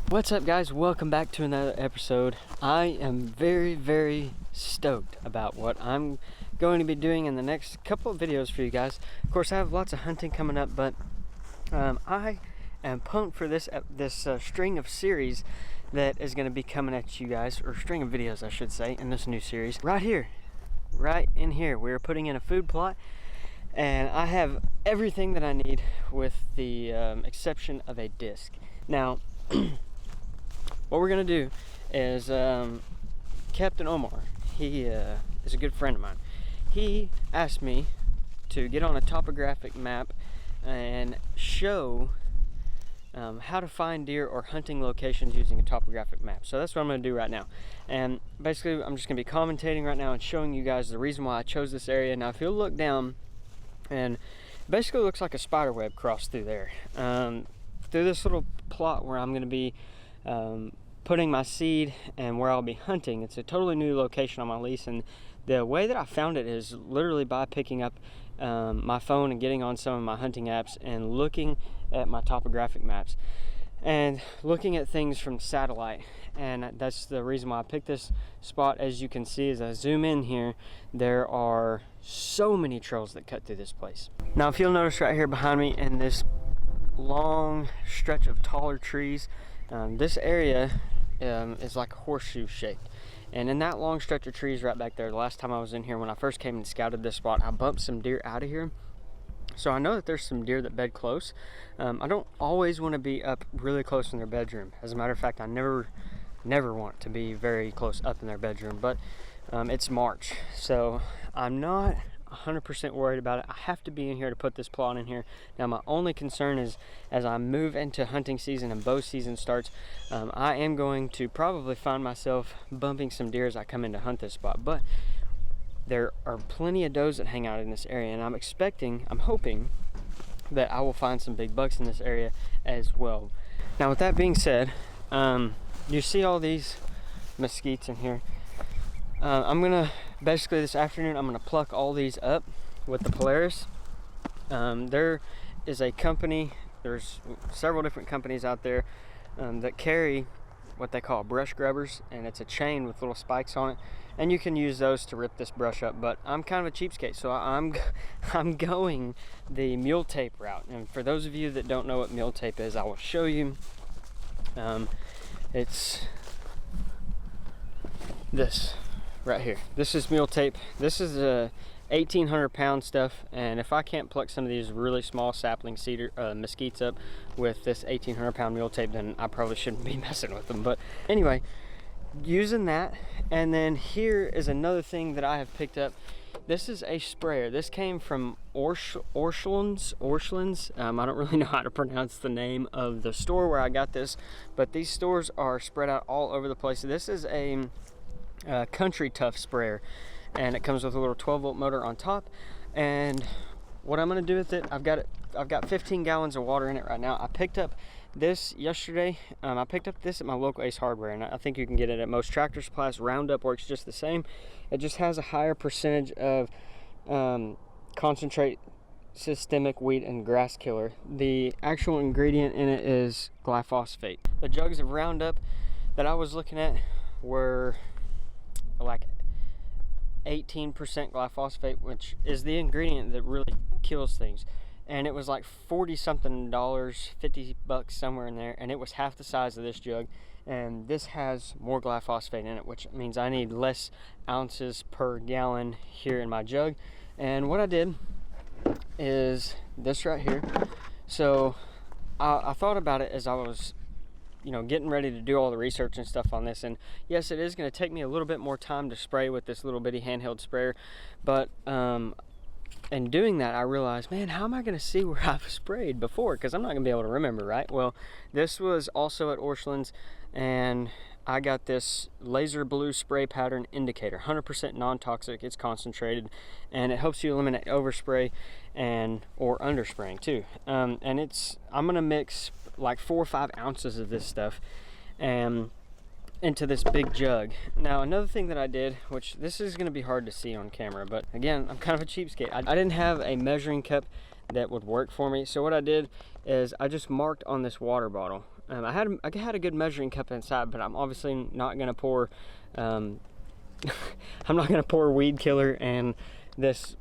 What's up, guys? Welcome back to another episode. I am very stoked about what I'm going to be doing in the next couple of videos for you guys. Of course, I have lots of hunting coming up, but I am pumped for this string of series that is going to be coming at you guys, or string of videos I should say, in this new series. Right in here we're putting in a food plot, and I have everything that I need with the exception of a disc. Now what we're gonna do is Captain Omar, he is a good friend of mine. He asked me to get on a topographic map and show how to find deer or hunting locations using a topographic map. So that's what I'm going to do right now. And basically I'm just going to be commentating right now and showing you guys the reason why I chose this area. Now if you'll look down, and basically it looks like a spider web crossed through there, through this little plot where I'm going to be putting my seed and where I'll be hunting. It's a totally new location on my lease, and the way that I found it is literally by picking up my phone and getting on some of my hunting apps and looking at my topographic maps and looking at things from satellite. And that's the reason why I picked this spot. As you can see, as I zoom in here, there are so many trails that cut through this place. Now if you'll notice right here behind me in this long stretch of taller trees, this area is like horseshoe shaped, and in that long stretch of trees right back there, the last time I was in here when I first came and scouted this spot, I bumped some deer out of here. So I know that there's some deer that bed close. I don't always want to be up really close in their bedroom. As a matter of fact, I never want to be very close up in their bedroom, but it's March, so I'm not 100% worried about it. I have to be in here to put this plot in here. Now my only concern is as I move into hunting season and bow season starts, I am going to probably find myself bumping some deer as I come in to hunt this spot. But there are plenty of does that hang out in this area, and I'm hoping that I will find some big bucks in this area as well. Now with that being said, you see all these mesquites in here. I'm gonna basically this afternoon I'm gonna pluck all these up with the Polaris. There is a company, there's several different companies out there that carry what they call brush grubbers, and it's a chain with little spikes on it, and you can use those to rip this brush up. But I'm kind of a cheapskate, so I'm going the mule tape route. And for those of you that don't know what mule tape is, I will show you. It's this right here. This is mule tape. This is a 1,800 pound stuff, and if I can't pluck some of these really small sapling cedar mesquites up with this 1,800 pound mule tape, then I probably shouldn't be messing with them. But anyway, using that. And then here is another thing that I have picked up. This is a sprayer. This came from Orscheln's. I don't really know how to pronounce the name of the store where I got this, but these stores are spread out all over the place. This is a Country Tough sprayer, and it comes with a little 12-volt motor on top. And what I'm going to do with it, I've got 15 gallons of water in it right now. I picked up this yesterday. I picked up this at my local Ace Hardware, and I think you can get it at most tractor supplies. Roundup works just the same. It just has a higher percentage of concentrate systemic weed and grass killer. The actual ingredient in it is glyphosate. The jugs of Roundup that I was looking at were like 18% glyphosate, which is the ingredient that really kills things, and it was like 40 something dollars, 50 bucks somewhere in there, and it was half the size of this jug. And this has more glyphosate in it, which means I need less ounces per gallon here in my jug. And what I did is this right here. So I thought about it as I was getting ready to do all the research and stuff on this. And yes, it is going to take me a little bit more time to spray with this little bitty handheld sprayer, but in doing that I realized, man, how am I going to see where I've sprayed before, because I'm not going to be able to remember, right? Well, this was also at Orscheln's, and I got this laser blue spray pattern indicator, 100% non-toxic. It's concentrated, and it helps you eliminate overspray or underspraying too. And I'm going to mix like 4 or 5 ounces of this stuff into this big jug. Now another thing that I did, which this is going to be hard to see on camera, but again, I'm kind of a cheapskate. I didn't have a measuring cup that would work for me, so what I did is I just marked on this water bottle I had a good measuring cup inside, but I'm obviously not gonna pour I'm not gonna pour weed killer and this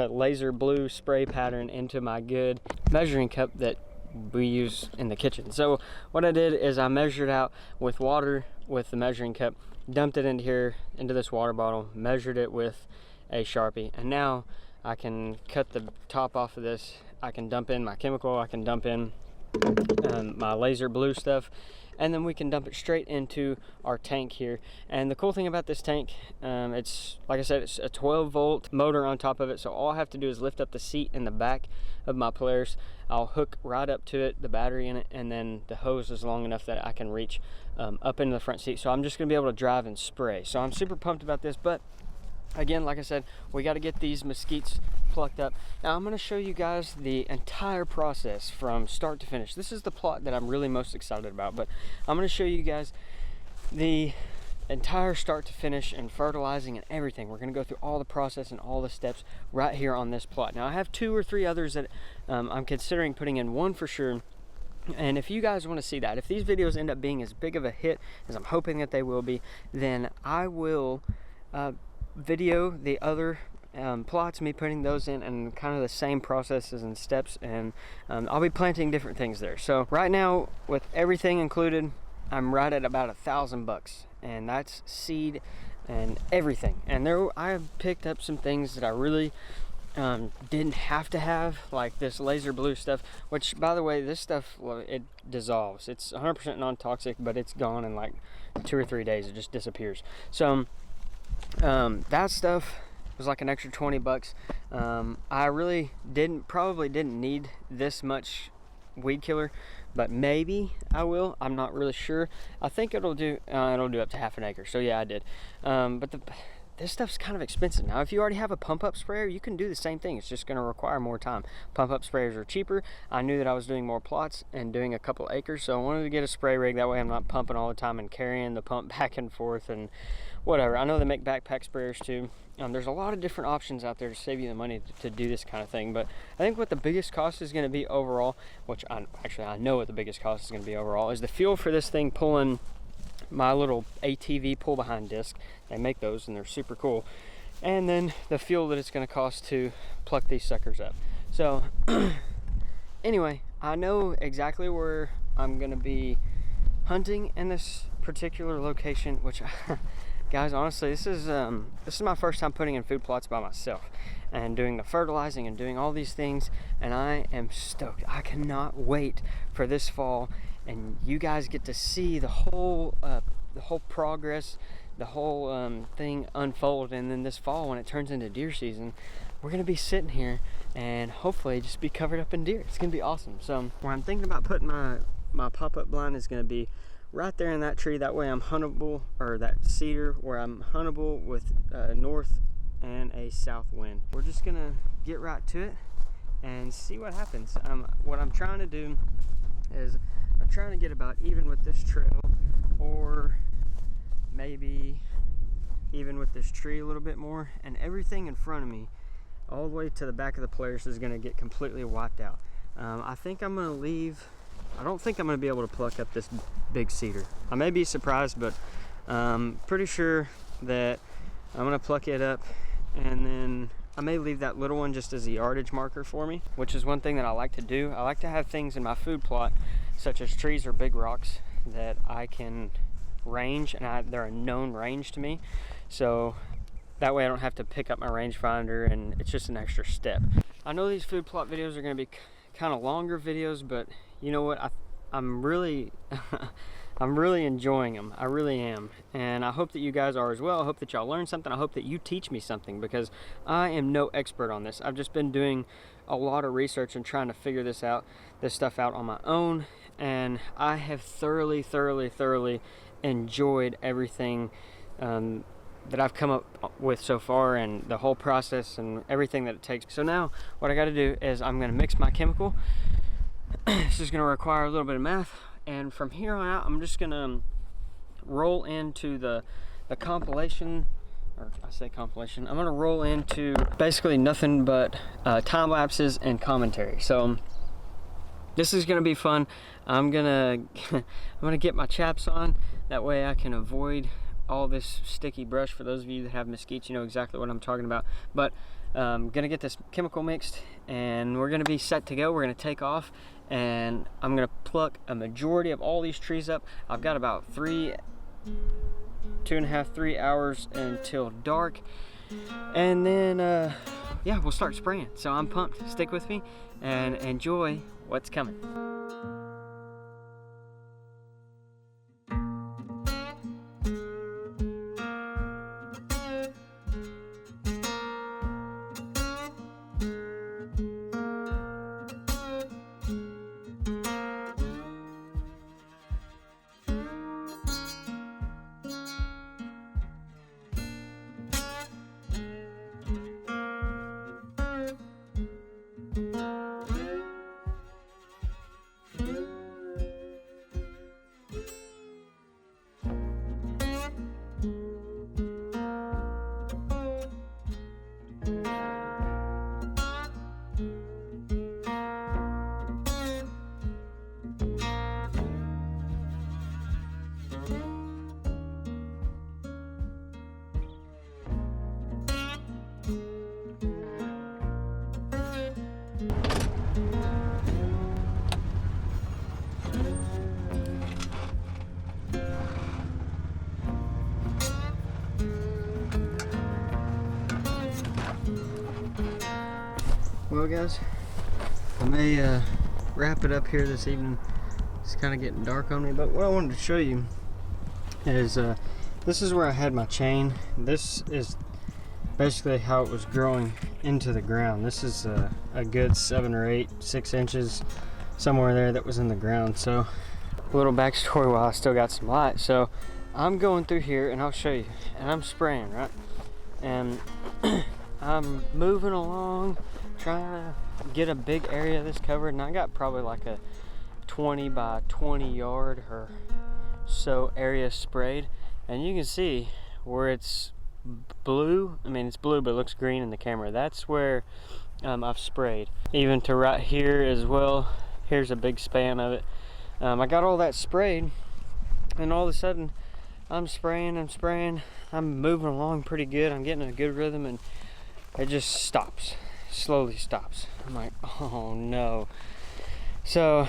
laser blue spray pattern into my good measuring cup that we use in the kitchen. So what I did is I measured out with water with the measuring cup, dumped it into here, into this water bottle, measured it with a Sharpie, and now I can cut the top off of this. I can dump in my chemical, I can dump in my laser blue stuff, and then we can dump it straight into our tank here. And the cool thing about this tank, it's like I said, it's a 12-volt motor on top of it, so all I have to do is lift up the seat in the back of my Polaris. I'll hook right up to it, the battery in it, and then the hose is long enough that I can reach up into the front seat. So I'm just gonna be able to drive and spray. So I'm super pumped about this, but again, like I said, we got to get these mesquites plucked up. Now I'm going to show you guys the entire process from start to finish. This is the plot that I'm really most excited about, but I'm going to show you guys the entire start to finish and fertilizing and everything. We're going to go through all the process and all the steps right here on this plot. Now I have 2 or 3 others that I'm considering putting in, one for sure. And if you guys want to see that, if these videos end up being as big of a hit as I'm hoping that they will be, then I will video the other plots, me putting those in, and kind of the same processes and steps, and I'll be planting different things there. So right now, with everything included, I'm right at about $1,000, and that's seed and everything. And there I have picked up some things that I really didn't have to have, like this laser blue stuff, which, by the way, this stuff, well, it dissolves. It's 100% non-toxic, but it's gone in like 2 or 3 days. It just disappears. So that stuff was like an extra $20. I really probably didn't need this much weed killer, but maybe I will. I'm not really sure. I think it'll do up to half an acre. So yeah, I did. But this stuff's kind of expensive. Now, if you already have a pump up sprayer, you can do the same thing. It's just going to require more time. Pump up sprayers are cheaper. I knew that I was doing more plots and doing a couple acres, so I wanted to get a spray rig. That way I'm not pumping all the time and carrying the pump back and forth and whatever. I know they make backpack sprayers too. There's a lot of different options out there to save you the money to do this kind of thing. But I think what the biggest cost is going to be overall, which I know what the biggest cost is going to be overall, is the fuel for this thing pulling my little ATV pull behind disc. They make those and they're super cool. And then the fuel that it's going to cost to pluck these suckers up. So anyway, I know exactly where I'm going to be hunting in this particular location, which guys, honestly, this is my first time putting in food plots by myself and doing the fertilizing and doing all these things, and I am stoked. I cannot wait for this fall, and you guys get to see the whole progress, the whole thing unfold. And then this fall, when it turns into deer season, we're gonna be sitting here and hopefully just be covered up in deer. It's gonna be awesome. So where I'm thinking about putting my pop-up blind is gonna be right there in that tree. That way I'm huntable, or that cedar, where I'm huntable with north and a south wind. We're just gonna get right to it and see what happens. What I'm trying to do is I'm trying to get about even with this trail, or maybe even with this tree a little bit more, and everything in front of me all the way to the back of the Polaris is going to get completely wiped out. I think I'm going to leave. I don't think I'm going to be able to pluck up this big cedar. I may be surprised, but I'm pretty sure that I'm going to pluck it up, and then I may leave that little one just as a yardage marker for me, which is one thing that I like to do. I like to have things in my food plot, such as trees or big rocks, that I can range, and they're a known range to me. So that way I don't have to pick up my rangefinder, and it's just an extra step. I know these food plot videos are going to be kind of longer videos, but you know what? I'm really I'm really enjoying them. I really am. And I hope that you guys are as well. I hope that y'all learn something. I hope that you teach me something, because I am no expert on this. I've just been doing a lot of research and trying to figure this stuff out on my own. And I have thoroughly enjoyed everything that I've come up with so far, and the whole process and everything that it takes. So now what I got to do is I'm going to mix my chemical. This is going to require a little bit of math, and from here on out I'm just going to roll into the compilation, or I say compilation, I'm going to roll into basically nothing but time lapses and commentary. So this is gonna be fun. I'm gonna get my chaps on. That way I can avoid all this sticky brush. For those of you that have mesquites, you know exactly what I'm talking about. But gonna get this chemical mixed, and we're gonna be set to go. We're gonna take off, and I'm gonna pluck a majority of all these trees up. I've got about 2.5, 3 hours until dark, and then yeah, we'll start spraying. So I'm pumped. Stick with me and enjoy what's coming. Well guys, I may wrap it up here this evening. It's kind of getting dark on me, but what I wanted to show you is this is where I had my chain. This is basically how it was growing into the ground. This is a good 7 or 8, 6 inches somewhere there that was in the ground. So a little backstory while I still got some light. So I'm going through here, and I'll show you, and I'm spraying, right? And I'm moving along, trying to get a big area of this covered, and I got probably like a 20 by 20 yard or so area sprayed, and you can see where it's blue. I mean, it's blue, but it looks green in the camera. That's where I've sprayed. Even to right here as well. Here's a big span of it. I got all that sprayed, and all of a sudden I'm spraying, I'm moving along pretty good, I'm getting a good rhythm, and it just stops, slowly stops. I'm like, oh no. So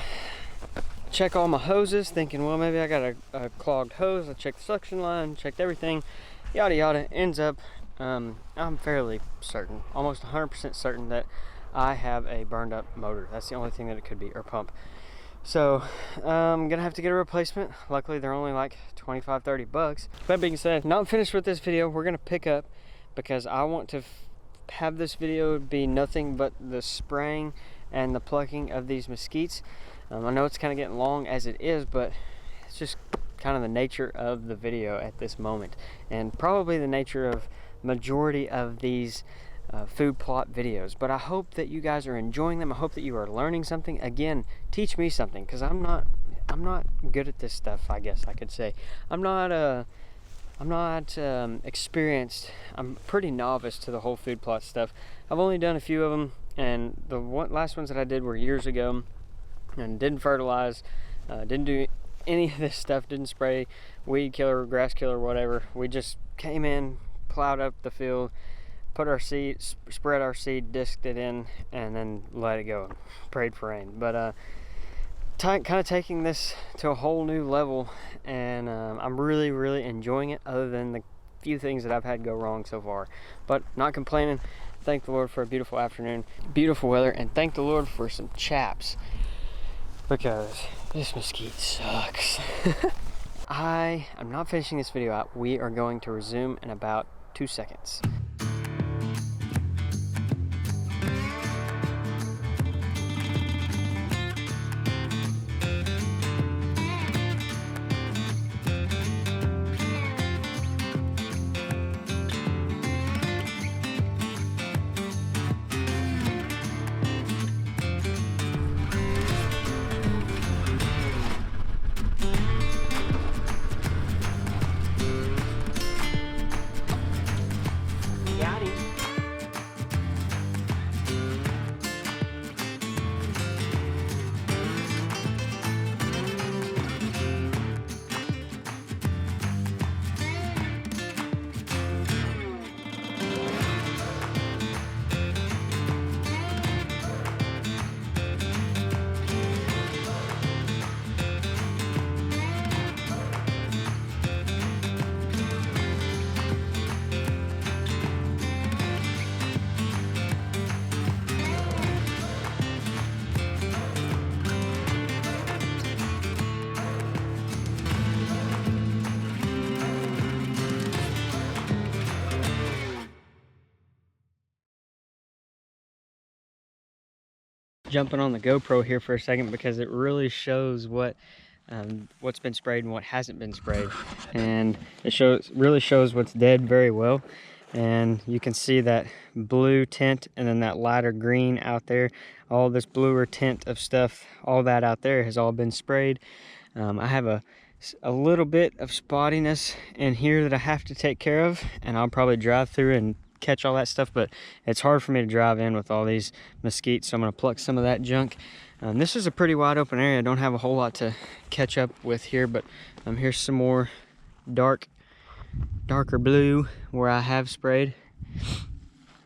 check all my hoses, thinking, well, maybe I got a clogged hose. I checked the suction line, checked everything, yada yada. Ends up I'm fairly certain, almost 100% certain, that I have a burned up motor. That's the only thing that it could be, or pump. So I'm gonna have to get a replacement. Luckily they're only like 25-30 bucks. That being said, not finished with this video. We're gonna pick up, because I want to have this video be nothing but the spraying and the plucking of these mesquites. I know it's kind of getting long as it is, but it's just kind of the nature of the video at this moment, and probably the nature of majority of these food plot videos. But I hope that you guys are enjoying them. I hope that you are learning something. Again, teach me something, because I'm not good at this stuff, I guess I could say. I'm not experienced. I'm pretty novice to the whole food plot stuff. I've only done a few of them, and the last ones that I did were years ago, and didn't fertilize, didn't do any of this stuff, didn't spray weed killer, grass killer, whatever. We just came in, plowed up the field, put our seed, spread our seed, disked it in, and then let it go. Prayed for rain. But kind of taking this to a whole new level, and I'm really enjoying it, other than the few things that I've had go wrong so far. But not complaining. Thank the Lord for a beautiful afternoon, beautiful weather, and thank the Lord for some chaps, because this mesquite sucks. I am not finishing this video out. We are going to resume in about 2 seconds. jumping on the GoPro here for a second because it really shows what's been sprayed and what hasn't been sprayed, and it really shows what's dead very well. And you can see that blue tint and then that lighter green out there. All this bluer tint of stuff, all that out there has all been sprayed. I have a little bit of spottiness in here that I have to take care of, and I'll probably drive through and catch all that stuff, but it's hard for me to drive in with all these mesquites, so I'm going to pluck some of that junk. This is a pretty wide open area. I don't have a whole lot to catch up with here, but here's some more darker blue where I have sprayed.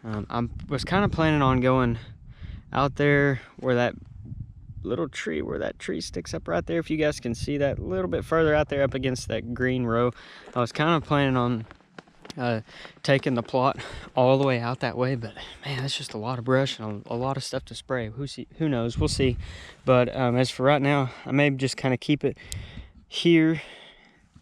I was kind of planning on going out there where that little tree, where that tree sticks up right there, if you guys can see that, a little bit further out there up against that green row. I was kind of planning on taking the plot all the way out that way, but man, that's just a lot of brush and a lot of stuff to spray. Who knows, we'll see. But as for right now, I may just kind of keep it here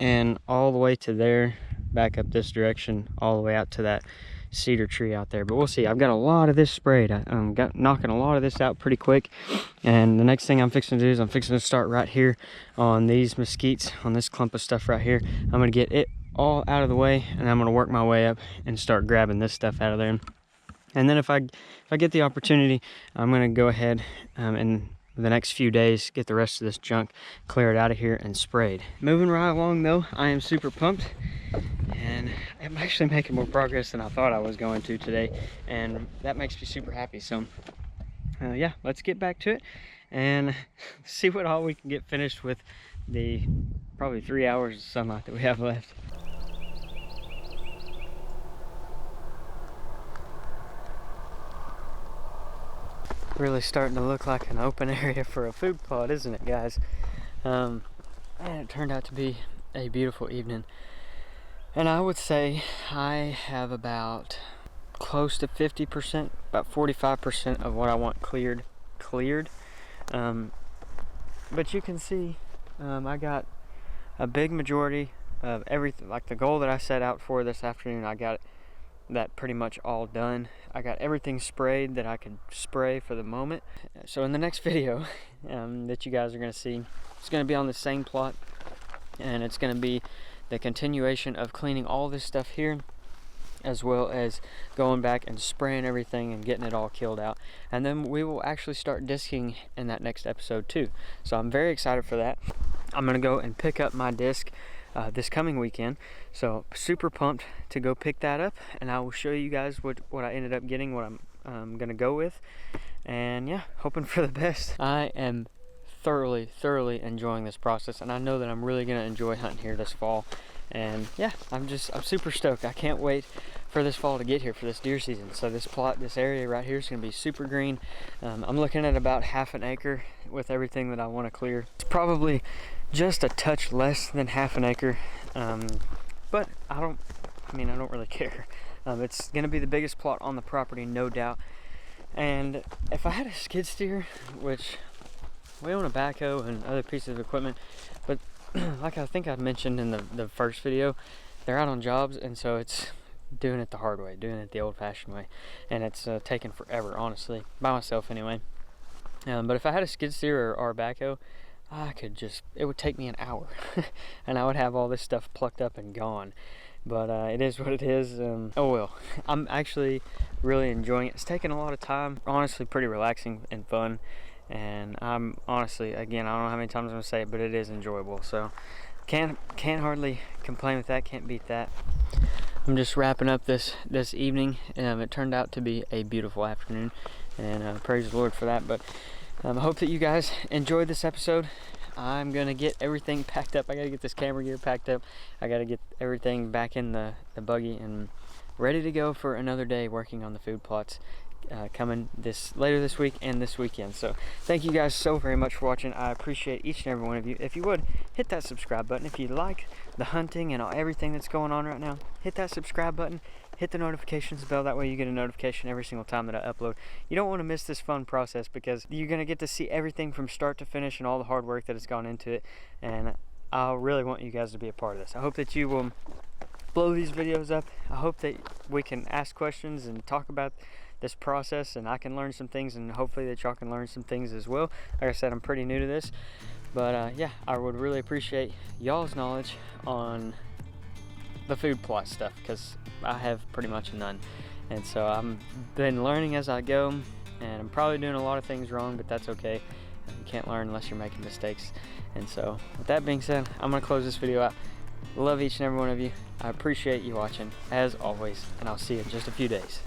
and all the way to there, back up this direction, all the way out to that cedar tree out there. But we'll see. I've got a lot of this sprayed. I'm knocking a lot of this out pretty quick, and the next thing I'm fixing to do is I'm fixing to start right here on these mesquites, on this clump of stuff right here. I'm going to get it all out of the way, and I'm going to work my way up and start grabbing this stuff out of there. And then if I get the opportunity, I'm going to go ahead and the next few days get the rest of this junk cleared out of here and sprayed. Moving right along though, I am super pumped, and I'm actually making more progress than I thought I was going to today, and that makes me super happy. So yeah, let's get back to it and see what all we can get finished with the probably 3 hours of sunlight that we have left. Really starting to look like an open area for a food plot, isn't it, guys? And it turned out to be a beautiful evening, and I would say I have about close to 50%, about 45% of what I want cleared. But you can see I got a big majority of everything. Like the goal that I set out for this afternoon, I got that pretty much all done. I got everything sprayed that I could spray for the moment. So in the next video that you guys are going to see, it's going to be on the same plot, and it's going to be the continuation of cleaning all this stuff here, as well as going back and spraying everything and getting it all killed out. And then we will actually start disking in that next episode too. So I'm very excited for that. I'm going to go and pick up my disc this coming weekend, so super pumped to go pick that up, and I will show you guys what I ended up getting, what I'm gonna go with, and yeah, hoping for the best. I am thoroughly enjoying this process, and I know that I'm really gonna enjoy hunting here this fall. And yeah, I'm super stoked. I can't wait for this fall to get here for this deer season. So this area right here is gonna be super green. I'm looking at about half an acre with everything that I want to clear. It's probably just a touch less than half an acre, but I don't really care. It's gonna be the biggest plot on the property, no doubt. And if I had a skid steer, which we own a backhoe and other pieces of equipment, but like I think I mentioned in the first video, they're out on jobs, and so it's doing it the hard way, doing it the old-fashioned way, and it's taking forever, honestly, by myself anyway. But if I had a skid steer or a backhoe, it would take me an hour and I would have all this stuff plucked up and gone. But it is what it is. Oh well, I'm actually really enjoying it. It's taking a lot of time, honestly pretty relaxing and fun, and I'm honestly, again, I don't know how many times I'm gonna say it, but it is enjoyable. So can't hardly complain with that, can't beat that. I'm just wrapping up this evening. It turned out to be a beautiful afternoon, and praise the Lord for that. But I hope that you guys enjoyed this episode. I'm gonna get everything packed up. I gotta get this camera gear packed up. I gotta get everything back in the buggy and ready to go for another day working on the food plots coming later this week and this weekend. So thank you guys so very much for watching. I appreciate each and every one of you. If you would, hit that subscribe button. If you like the hunting and everything that's going on right now, hit that subscribe button. Hit the notifications bell, that way you get a notification every single time that I upload. You don't want to miss this fun process, because you're going to get to see everything from start to finish and all the hard work that has gone into it, and I really want you guys to be a part of this. I hope that you will blow these videos up. I hope that we can ask questions and talk about this process, and I can learn some things, and hopefully that y'all can learn some things as well. Like I said, I'm pretty new to this, but yeah, I would really appreciate y'all's knowledge on the food plot stuff, because I have pretty much none. And so I'm been learning as I go, and I'm probably doing a lot of things wrong, but that's okay. You can't learn unless you're making mistakes. And so with that being said, I'm gonna close this video out. Love each and every one of you. I appreciate you watching as always, and I'll see you in just a few days.